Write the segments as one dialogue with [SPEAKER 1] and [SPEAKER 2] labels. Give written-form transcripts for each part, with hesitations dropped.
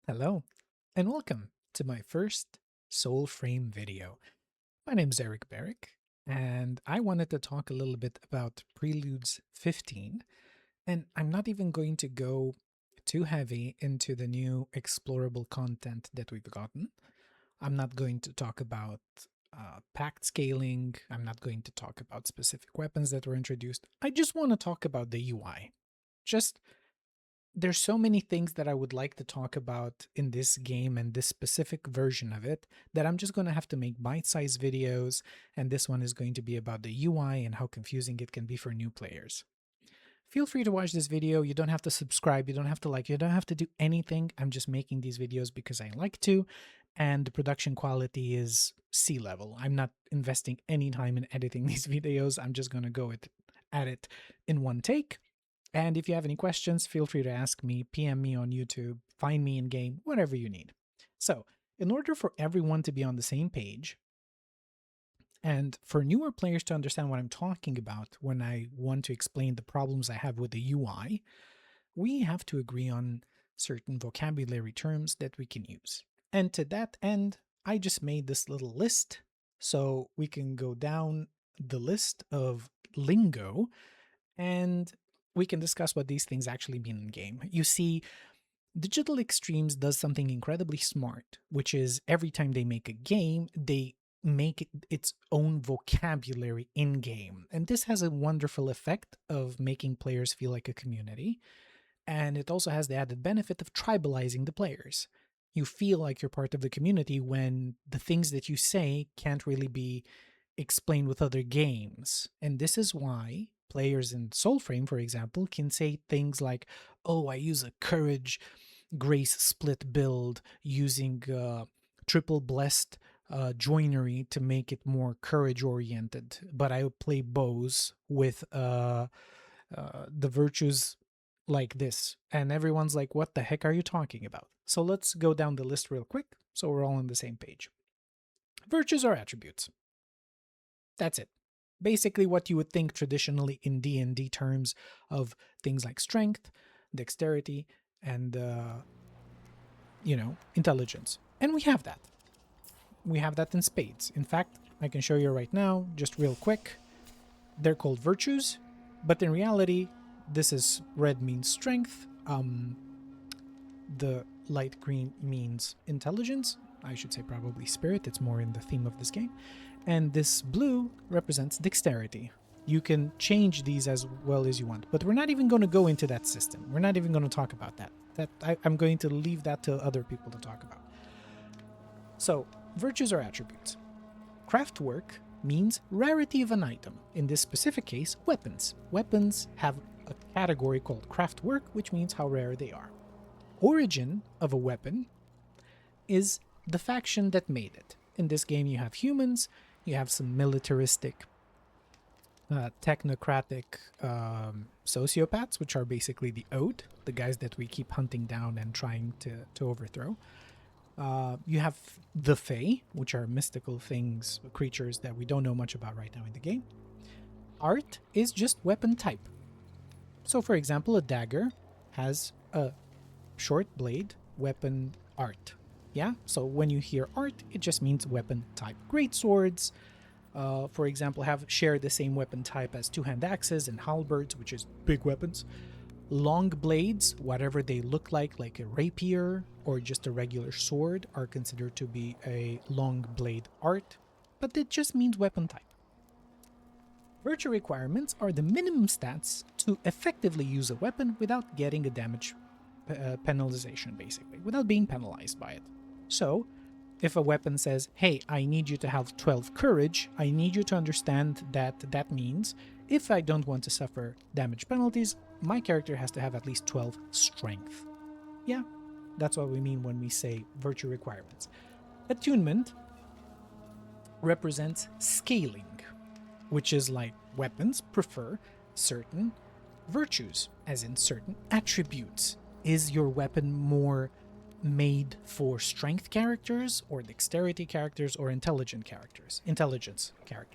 [SPEAKER 1] Hello, and welcome to my first Soulframe video. My name is Eric Barrick, and I wanted to talk a little bit about Preludes 15, and I'm not even going to go too heavy into the new explorable content that we've gotten. I'm not going to talk about pact scaling. I'm not going to talk about specific weapons that were introduced. I just want to talk about the UI. Just there's so many things that I would like to talk about in this game and this specific version of it that I'm just going to have to make bite-sized videos, and this one is going to be about the UI and how confusing it can be for new players. Feel free to watch this video. You don't have to subscribe, you don't have to like, you don't have to do anything. I'm just making these videos because I like to, and the production quality is sea level. I'm not investing any time in editing these videos. I'm just going to go at it in one take. And if you have any questions, feel free to ask me, PM me on YouTube, find me in game, whatever you need. So, in order for everyone to be on the same page, and for newer players to understand what I'm talking about when I want to explain the problems I have with the UI, we have to agree on certain vocabulary terms that we can use. And to that end, I just made this little list so we can go down the list of lingo and we can discuss what these things actually mean in game. You see, Digital Extremes does something incredibly smart, which is every time they make a game, they make its own vocabulary in game. And this has a wonderful effect of making players feel like a community. And it also has the added benefit of tribalizing the players. You feel like you're part of the community when the things that you say can't really be explained with other games. And this is why players in Soulframe, for example, can say things like, oh, I use a courage grace split build using triple blessed joinery to make it more courage oriented, but I play bows with the virtues like this. And everyone's like, what the heck are you talking about? So let's go down the list real quick so we're all on the same page. Virtues are attributes. That's it. Basically what you would think traditionally in D&D terms of things like strength, dexterity, and intelligence. And we have that. We have that in spades. In fact, I can show you right now, just real quick. They're called virtues, but in reality, this is red means strength. The light green means intelligence. I should say probably spirit. It's more in the theme of this game. And this blue represents dexterity. You can change these as well as you want, but we're not even going to go into that system. We're not even going to talk about that. I'm going to leave that to other people to talk about. So, virtues are attributes. Craftwork means rarity of an item. In this specific case, weapons. Weapons have a category called craftwork, which means how rare they are. Origin of a weapon is the faction that made it. In this game, you have humans, you have some militaristic, technocratic sociopaths, which are basically the Ode, the guys that we keep hunting down and trying to overthrow. You have the Fae, which are mystical things, creatures that we don't know much about right now in the game. Art is just weapon type. So, for example, a dagger has a short blade weapon art. Yeah, so when you hear art, it just means weapon type. Great swords, for example, share the same weapon type as two-hand axes and halberds, which is big weapons. Long blades, whatever they look like a rapier or just a regular sword, are considered to be a long blade art, but it just means weapon type. Virtue requirements are the minimum stats to effectively use a weapon without getting a damage penalization, basically, without being penalized by it. So, if a weapon says, hey, I need you to have 12 courage, I need you to understand that that means if I don't want to suffer damage penalties, my character has to have at least 12 strength. Yeah, that's what we mean when we say virtue requirements. Attunement represents scaling, which is like weapons prefer certain virtues, as in certain attributes. Is your weapon more made for strength characters or dexterity characters or intelligence characters,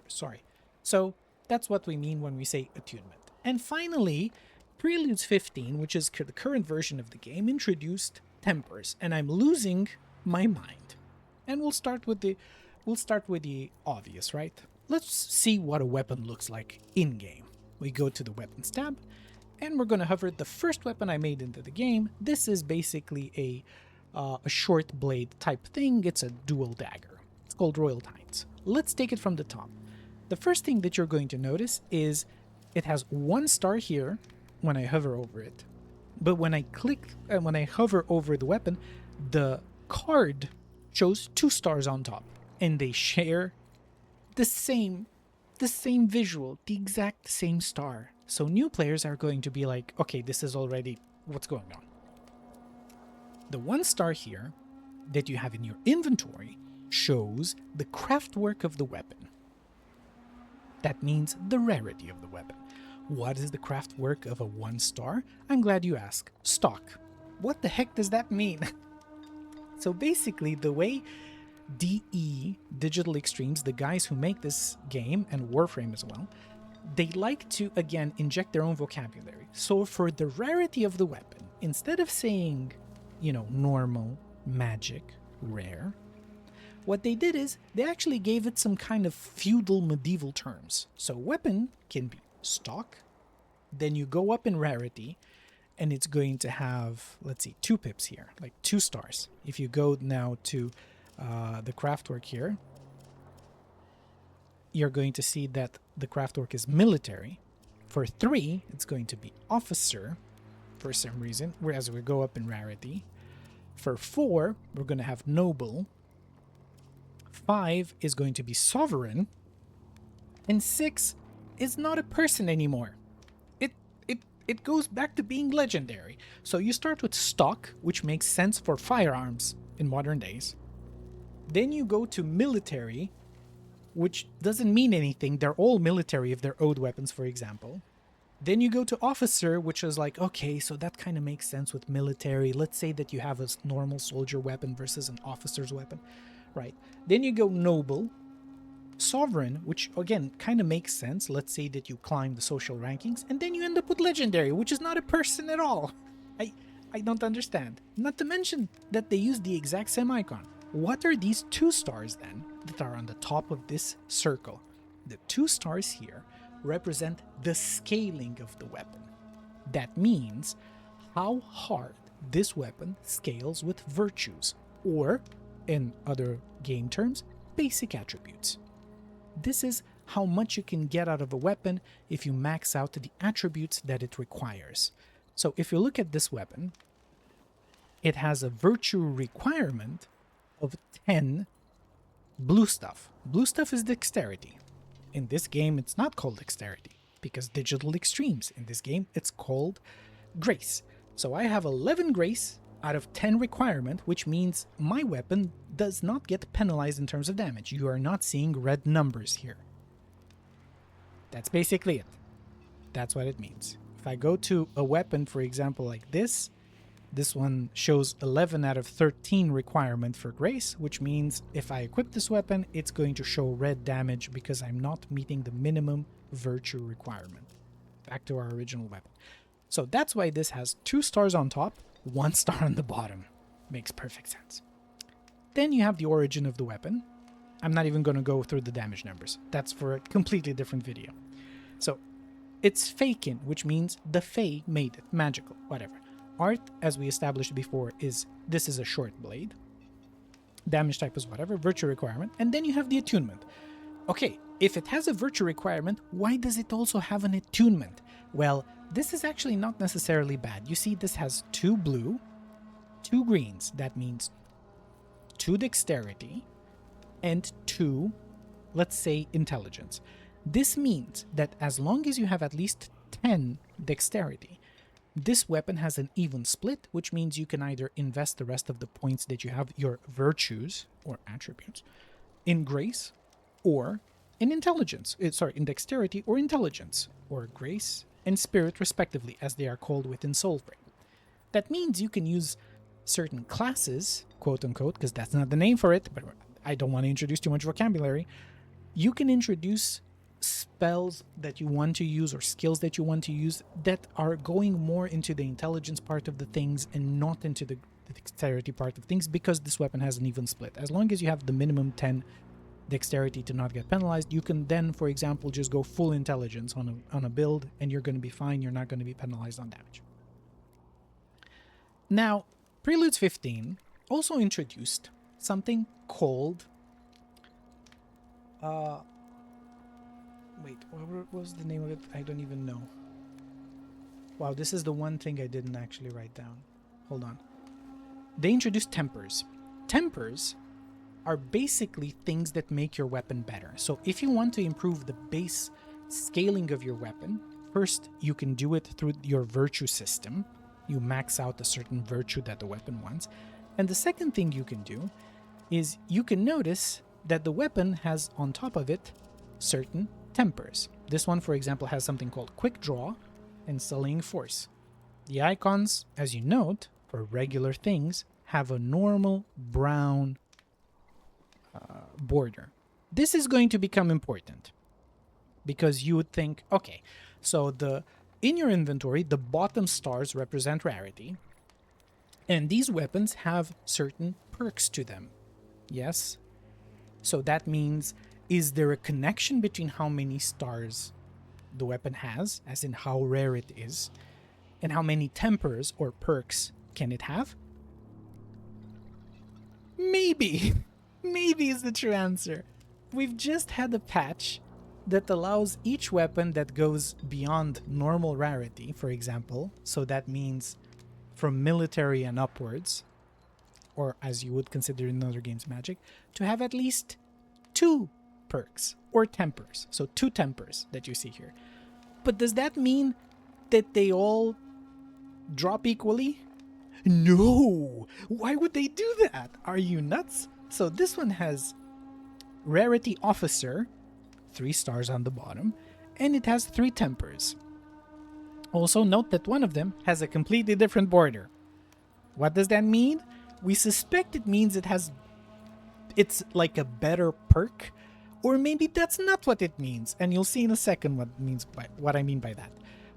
[SPEAKER 1] sorry. So that's what we mean when we say attunement. And finally, Preludes 15, which is the current version of the game, introduced tempers and I'm losing my mind. And we'll start with the obvious, right? Let's see what a weapon looks like in game. We go to the weapons tab and we're going to hover the first weapon I made into the game. This is basically a short blade type thing. It's a dual dagger. It's called Royal Tides. Let's take it from the top. The first thing that you're going to notice is it has 1 star here when I hover over it. But when I hover over the weapon, the card shows 2 stars on top, and they share the same visual, the exact same star. So new players are going to be like, okay, this is already what's going on. The 1 star here that you have in your inventory shows the craftwork of the weapon. That means the rarity of the weapon. What is the craftwork of a 1 star? I'm glad you asked. Stock. What the heck does that mean? So basically, the way DE, Digital Extremes, the guys who make this game, and Warframe as well, they like to, again, inject their own vocabulary. So for the rarity of the weapon, instead of saying, normal, magic, rare, what they did is they actually gave it some kind of feudal medieval terms. So weapon can be stock, then you go up in rarity, and it's going to have, let's see, 2 pips here, like 2 stars. If you go now to the craftwork here, you're going to see that the craftwork is military. For 3, it's going to be officer for some reason, whereas we go up in rarity. For 4, we're going to have noble. 5 is going to be sovereign. And 6 is not a person anymore. It goes back to being legendary. So you start with stock, which makes sense for firearms in modern days. Then you go to military, which doesn't mean anything. They're all military if they're owed weapons, for example. Then you go to officer, which is like, okay, so that kind of makes sense with military. Let's say that you have a normal soldier weapon versus an officer's weapon, right? Then you go noble, sovereign, which again kind of makes sense. Let's say that you climb the social rankings, and then you end up with legendary, which is not a person at all. I don't understand. Not to mention that they use the exact same icon. What are these 2 stars then that are on the top of this circle? The 2 stars here represent the scaling of the weapon. That means how hard this weapon scales with virtues, or in other game terms, basic attributes. This is how much you can get out of a weapon if you max out the attributes that it requires. So if you look at this weapon, it has a virtue requirement of 10 blue stuff. Blue stuff is dexterity. In this game, it's not called dexterity, because Digital Extremes. In this game, it's called grace. So I have 11 grace out of 10 requirement, which means my weapon does not get penalized in terms of damage. You are not seeing red numbers here. That's basically it. That's what it means. If I go to a weapon, for example, like this one shows 11 out of 13 requirement for grace, which means if I equip this weapon, it's going to show red damage because I'm not meeting the minimum virtue requirement. Back to our original weapon. So that's why this has 2 stars on top, 1 star on the bottom. Makes perfect sense. Then you have the origin of the weapon. I'm not even going to go through the damage numbers. That's for a completely different video. So it's Fakin, which means the Fae made it, magical, whatever. Art, as we established before, this is a short blade. Damage type is whatever, virtue requirement. And then you have the attunement. Okay, if it has a virtue requirement, why does it also have an attunement? Well, this is actually not necessarily bad. You see, this has 2 blue, 2 greens. That means 2 dexterity and 2, let's say, intelligence. This means that as long as you have at least 10 dexterity, this weapon has an even split, which means you can either invest the rest of the points that you have, your virtues or attributes, in grace or in intelligence. In dexterity or intelligence, or grace and spirit respectively, as they are called within Soulframe. That means you can use certain classes, quote unquote, because that's not the name for it, but I don't want to introduce too much vocabulary. You can introduce spells that you want to use or skills that you want to use that are going more into the intelligence part of the things and not into the the dexterity part of things because this weapon has an even split. As long as you have the minimum 10 dexterity to not get penalized, you can then, for example, just go full intelligence on a build and you're going to be fine. You're not going to be penalized on damage. Now, Preludes 15 also introduced something called wait, what was the name of it? I don't even know. Wow, this is the one thing I didn't actually write down. Hold on. They introduced tempers. Tempers are basically things that make your weapon better. So if you want to improve the base scaling of your weapon, first you can do it through your virtue system. You max out a certain virtue that the weapon wants. And the second thing you can do is you can notice that the weapon has on top of it certain tempers. This one, for example, has something called Quick Draw and Sullying Force. The icons, as you note, for regular things, have a normal brown border. This is going to become important because you would think, okay, so in your inventory, the bottom stars represent rarity, and these weapons have certain perks to them. Yes? So that means, is there a connection between how many stars the weapon has, as in how rare it is, and how many tempers or perks can it have? Maybe. Maybe is the true answer. We've just had a patch that allows each weapon that goes beyond normal rarity, for example, so that means from military and upwards, or as you would consider in other games Magic, to have at least 2 perks or tempers. So 2 tempers that you see here. But does that mean that they all drop equally? No! Why would they do that? Are you nuts? So this one has Rarity Officer, 3 stars on the bottom, and it has 3 tempers. Also note that one of them has a completely different border. What does that mean? We suspect it means it's like a better perk, or maybe that's not what it means, and you'll see in a second what I mean by that.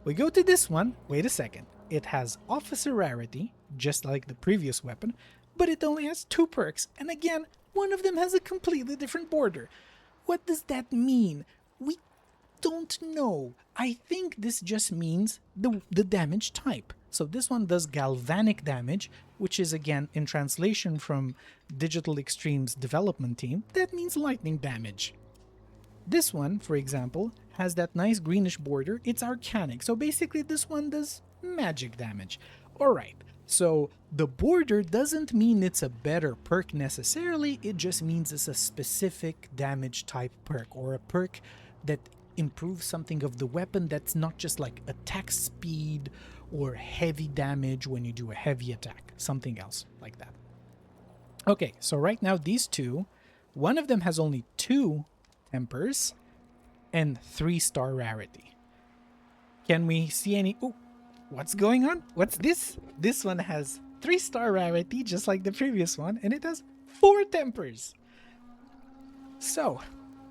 [SPEAKER 1] We go to this one, wait a second. It has Officer Rarity, just like the previous weapon, but it only has 2 perks, and again, one of them has a completely different border. What does that mean? We don't know. I think this just means the damage type. So this one does galvanic damage, which is again in translation from Digital Extreme's development team, that means lightning damage. This one, for example, has that nice greenish border. It's arcanic. So basically this one does magic damage. Alright, so the border doesn't mean it's a better perk necessarily, it just means it's a specific damage type perk, or a perk that improves something of the weapon that's not just like attack speed or heavy damage when you do a heavy attack, something else like that. Okay, so right now these two, one of them has only 2 tempers and 3-star rarity. Can we see any... Oh, what's going on? What's this? This one has 3-star rarity, just like the previous one, and it has 4 tempers. So,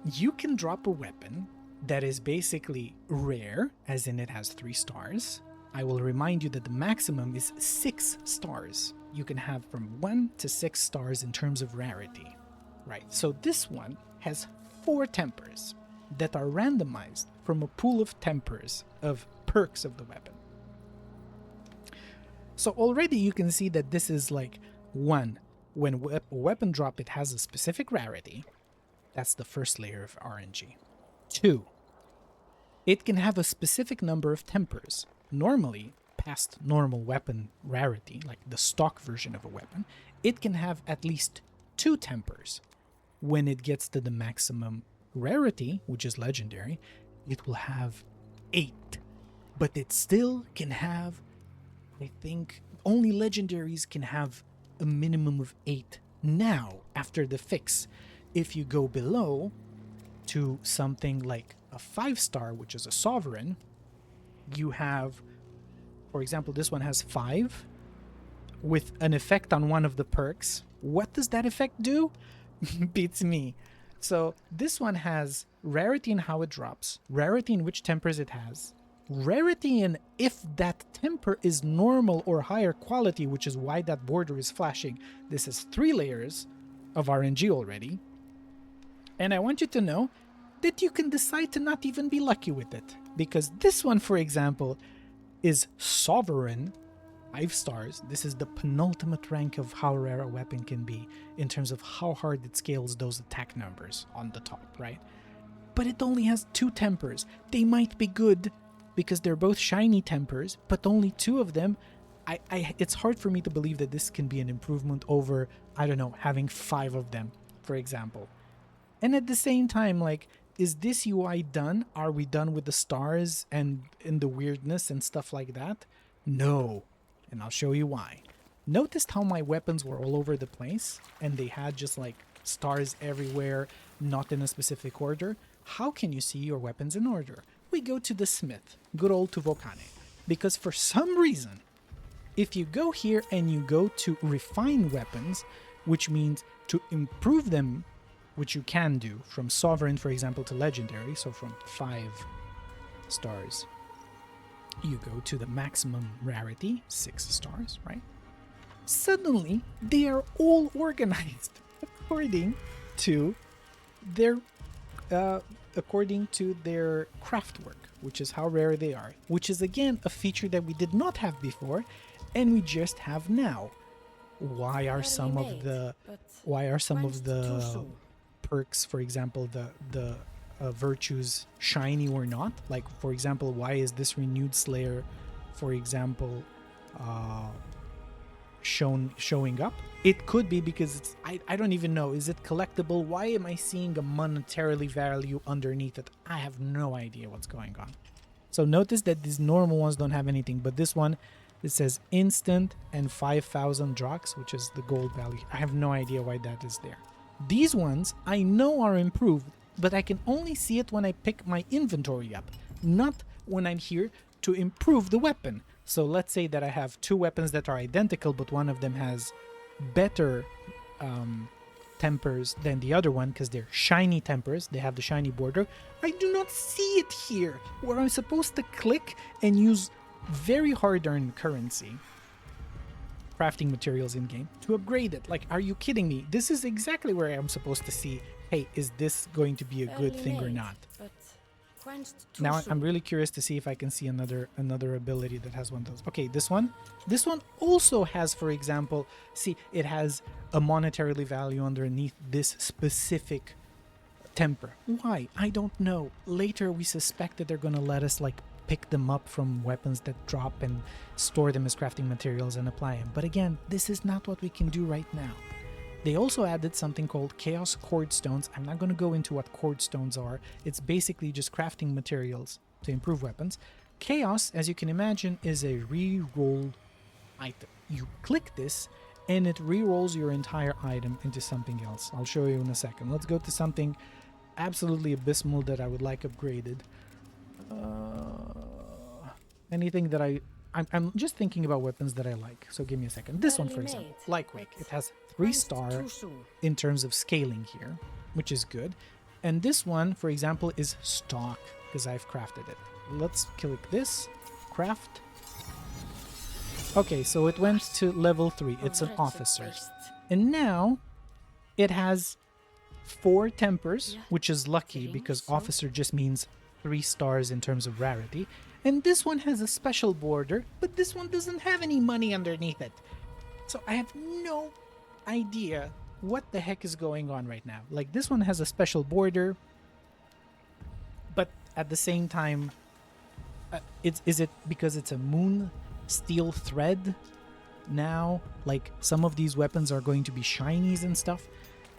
[SPEAKER 1] you can drop a weapon that is basically rare, as in it has 3 stars. I will remind you that the maximum is 6 stars. You can have from 1 to 6 stars in terms of rarity. Right, so this one has 4 tempers that are randomized from a pool of tempers of perks of the weapon. So already you can see that this is like 1. When a weapon drop, it has a specific rarity. That's the first layer of RNG. 2. It can have a specific number of tempers. Normally, past normal weapon rarity, like the stock version of a weapon, it can have at least 2 tempers. When it gets to the maximum rarity, which is legendary, it will have 8. But it still can have, I think, only legendaries can have a minimum of 8 now, after the fix. If you go below to something like a 5-star, which is a sovereign, you have, for example, this one has 5 with an effect on one of the perks. What does that effect do? Beats me. So this one has rarity in how it drops, rarity in which tempers it has, rarity and if that temper is normal or higher quality, which is why that border is flashing. This is 3 layers of RNG already. And I want you to know that you can decide to not even be lucky with it. Because this one, for example, is Sovereign, 5 stars. This is the penultimate rank of how rare a weapon can be in terms of how hard it scales those attack numbers on the top, right? But it only has 2 tempers. They might be good because they're both shiny tempers, but only 2 of them. It's hard for me to believe that this can be an improvement over, I don't know, having 5 of them, for example. And at the same time, like, is this UI done? Are we done with the stars and the weirdness and stuff like that? No. And I'll show you why. Noticed how my weapons were all over the place and they had just like stars everywhere, not in a specific order? How can you see your weapons in order? We go to the smith, good old Tuvokane. Because for some reason, if you go here and you go to refine weapons, which means to improve them, which you can do from Sovereign, for example, to Legendary, so from 5 stars, you go to the maximum rarity, 6 stars, right? Suddenly, they are all organized according to their craft work, which is how rare they are, which is again a feature that we did not have before, and we just have now. Why are some of the perks, for example, the virtues shiny or not? Like, for example, why is this renewed slayer, for example, showing up? It could be because it's I don't even know, is it collectible? Why am I seeing a monetarily value underneath it? I have no idea what's going on. So notice that these normal ones don't have anything, but this one, it says instant and 5,000 drox, which is the gold value. I have no idea why that is there. These ones I know are improved, but I can only see it when I pick my inventory up, not when I'm here to improve the weapon. So let's say that I have 2 weapons that are identical, but one of them has better tempers than the other one because they're shiny tempers. They have the shiny border. I do not see it here where I'm supposed to click and use very hard-earned currency, crafting materials in game, to upgrade it. Like, are you kidding me? This is exactly where I'm supposed to see, hey, is this going to be a good thing or not? Now I'm really curious to see if I can see another ability that has one of those. Okay, this one also has, for example, see, it has a monetarily value underneath this specific temper. Why? I don't know. Later we suspect that they're gonna let us like pick them up from weapons that drop and store them as crafting materials and apply them. But again, this is not what we can do right now. They also added something called Chaos Chordstones. I'm not going to go into what chordstones are. It's basically just crafting materials to improve weapons. Chaos, as you can imagine, is a re-rolled item. You click this and it re-rolls your entire item into something else. I'll show you in a second. Let's go to something absolutely abysmal that I would like upgraded. Anything that I'm just thinking about weapons that I like. So give me a second. This one, for example, Lightweight. It has 3 star in terms of scaling here, which is good. And this one, for example, is stock because I've crafted it. Let's click this, craft. Okay, so it went to level 3. It's an officer. And now it has 4 tempers, which is lucky because officer just means 3 stars in terms of rarity. And this one has a special border, but this one doesn't have any money underneath it. So I have no idea what the heck is going on right now. Like, this one has a special border, but at the same time, is it because it's a moon steel thread now? Like, some of these weapons are going to be shinies and stuff,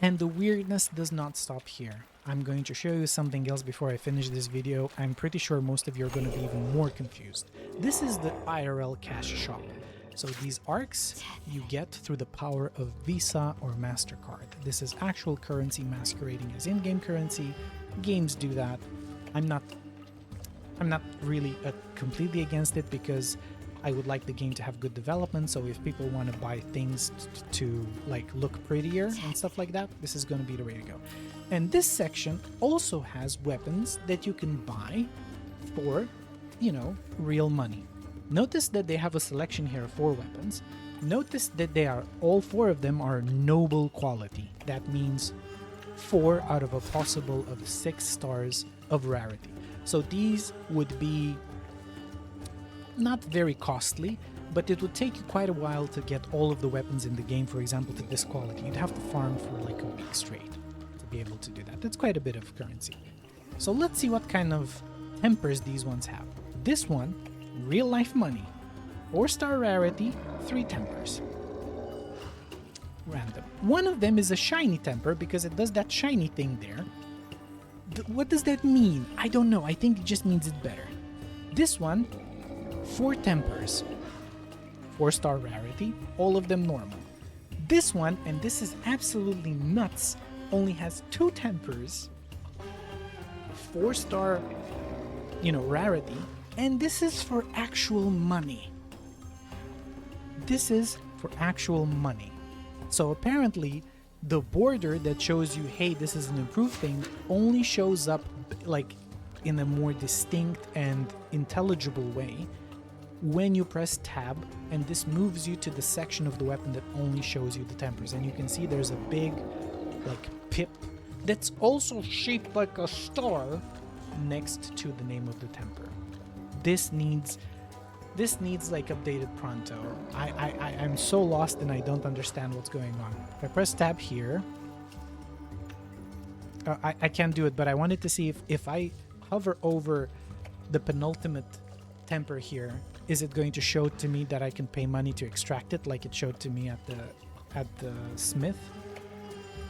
[SPEAKER 1] and the weirdness does not stop here. I'm going to show you something else before I finish this video. I'm pretty sure most of you are going to be even more confused. This is the IRL cash shop. So these arcs you get through the power of Visa or MasterCard. This is actual currency masquerading as in-game currency. Games do that. I'm not really completely against it because I would like the game to have good development. So if people want to buy things to like look prettier and stuff like that, this is going to be the way to go. And this section also has weapons that you can buy for real money. Notice that they have a selection here of 4 weapons. Notice that all 4 of them are noble quality. That means 4 out of a possible of 6 stars of rarity. So these would be not very costly, but it would take you quite a while to get all of the weapons in the game, for example, to this quality. You'd have to farm for like a week straight to be able to do that. That's quite a bit of currency. So let's see what kind of tempers these ones have. This one, real life money. 4-star rarity, 3 tempers. Random. One of them is a shiny temper because it does that shiny thing there. What does that mean? I don't know. I think it just means it's better. This one, 4 tempers. 4-star rarity, all of them normal. This one, and this is absolutely nuts, only has 2 tempers. 4-star, rarity, and this is for actual money. This is for actual money. So apparently, the border that shows you, hey, this is an improved thing, only shows up like in a more distinct and intelligible way when you press tab, and this moves you to the section of the weapon that only shows you the tempers. And you can see there's a big like pip that's also shaped like a star next to the name of the temper. This needs like updated pronto. I'm so lost and I don't understand what's going on. If I press tab here, I can't do it, but I wanted to see if I hover over the penultimate temper here, is it going to show to me that I can pay money to extract it like it showed to me at the smith?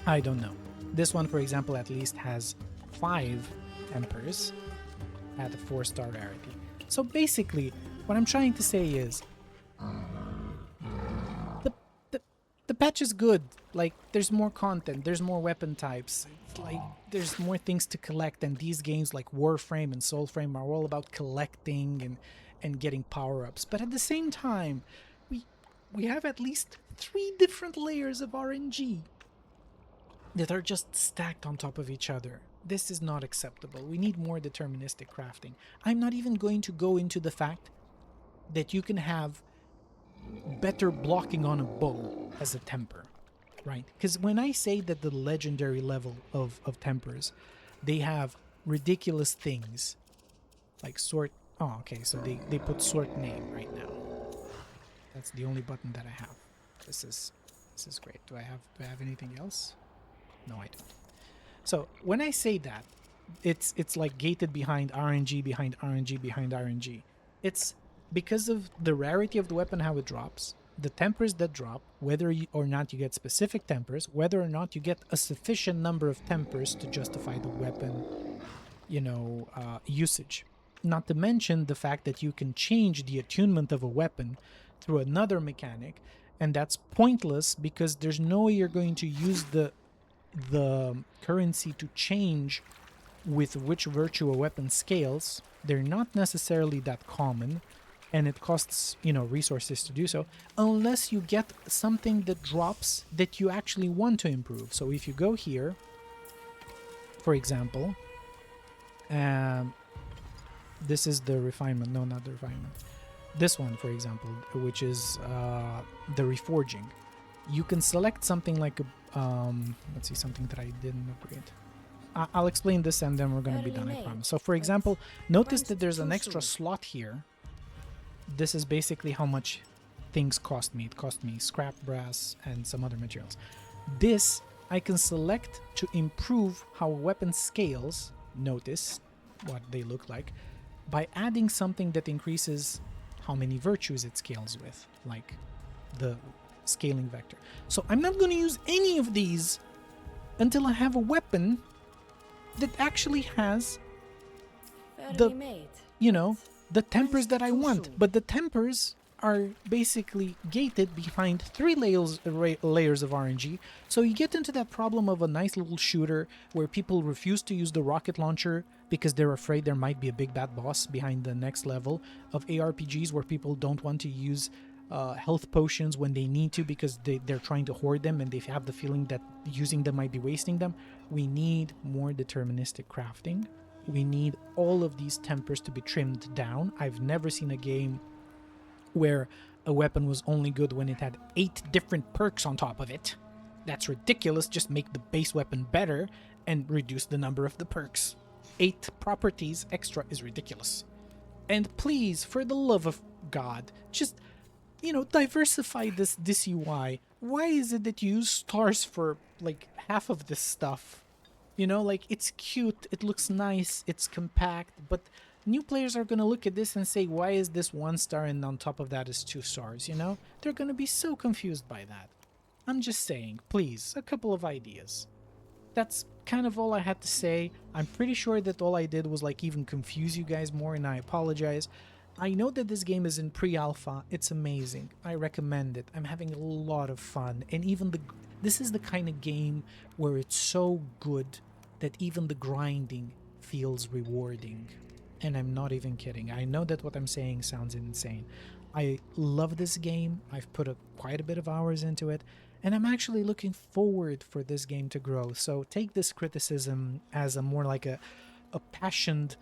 [SPEAKER 1] I don't know. This one, for example, at least has 5 tempers at a 4-star rarity. So basically, what I'm trying to say is the patch is good. Like, there's more content, there's more weapon types. It's like there's more things to collect, and these games like Warframe and Soulframe are all about collecting and getting power-ups. But at the same time, we have at least 3 different layers of RNG that are just stacked on top of each other. This is not acceptable. We need more deterministic crafting. I'm not even going to go into the fact that you can have better blocking on a bow as a temper, right? Because when I say that the legendary level of tempers, they have ridiculous things like sort. Oh, okay, so they put sort name right now. That's the only button that I have. This is great. Do I have anything else? No, I don't. So when I say that, it's like gated behind RNG, behind RNG, behind RNG. It's because of the rarity of the weapon, how it drops, the tempers that drop, whether or not you get specific tempers, whether or not you get a sufficient number of tempers to justify the weapon, usage. Not to mention the fact that you can change the attunement of a weapon through another mechanic, and that's pointless because there's no way you're going to use the currency to change with which virtue a weapon scales. They're not necessarily that common, and it costs, resources to do so, unless you get something that drops that you actually want to improve. So if you go here, for example, this is the refinement. No, not the refinement. This one, for example, which is the reforging. You can select something like a let's see, something that I didn't upgrade. I'll explain this and then we're going to be done, I promise. So for example, notice that there's an extra slot here. This is basically how much things cost me. It cost me scrap brass and some other materials. This I can select to improve how a weapon scales. Notice what they look like by adding something that increases how many virtues it scales with, like the scaling vector. So I'm not going to use any of these until I have a weapon that actually has the tempers that I want. But the tempers are basically gated behind 3 layers of RNG. So you get into that problem of a nice little shooter where people refuse to use the rocket launcher because they're afraid there might be a big bad boss behind the next level, of ARPGs where people don't want to use health potions when they need to because they're trying to hoard them and they have the feeling that using them might be wasting them. We need more deterministic crafting We need all of these tempers to be trimmed down. I've never seen a game where a weapon was only good when it had 8 different perks on top of it. That's ridiculous. Just make the base weapon better and reduce the number of the perks. 8 properties extra is ridiculous. And please, for the love of God, just, diversify this UI. Why is it that you use stars for like half of this stuff? Like, it's cute, it looks nice, it's compact, but new players are gonna look at this and say, why is this 1 star and on top of that is 2 stars? They're gonna be so confused by that. I'm just saying, please, a couple of ideas. That's kind of all I had to say. I'm pretty sure that all I did was like even confuse you guys more, and I apologize. I know that this game is in pre-alpha. It's amazing. I recommend it. I'm having a lot of fun, and this is the kind of game where it's so good that even the grinding feels rewarding. And I'm not even kidding. I know that what I'm saying sounds insane. I love this game. I've put quite a bit of hours into it, and I'm actually looking forward for this game to grow. So take this criticism as a more like a passionate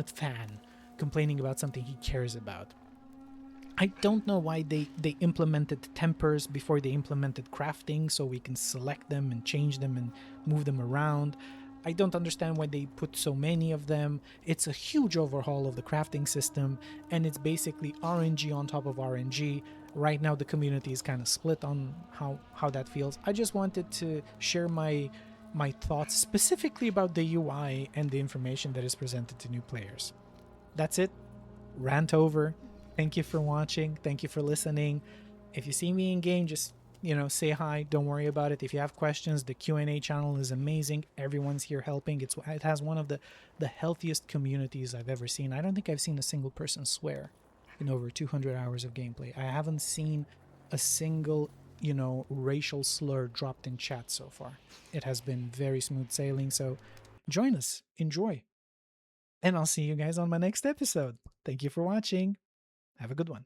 [SPEAKER 1] fan complaining about something he cares about. I don't know why they implemented tempers before they implemented crafting, so we can select them and change them and move them around. I don't understand why they put so many of them. It's a huge overhaul of the crafting system, and it's basically RNG on top of RNG. Right now the community is kind of split on how that feels. I just wanted to share my thoughts specifically about the UI and the information that is presented to new players. That's it. Rant over. Thank you for watching. Thank you for listening. If you see me in game, just say hi. Don't worry about it. If you have questions, the Q&A channel is amazing. Everyone's here helping. It has one of the healthiest communities I've ever seen. I don't think I've seen a single person swear in over 200 hours of gameplay. I haven't seen a single racial slur dropped in chat so far. It has been very smooth sailing. So join us, enjoy, and I'll see you guys on my next episode. Thank you for watching. Have a good one.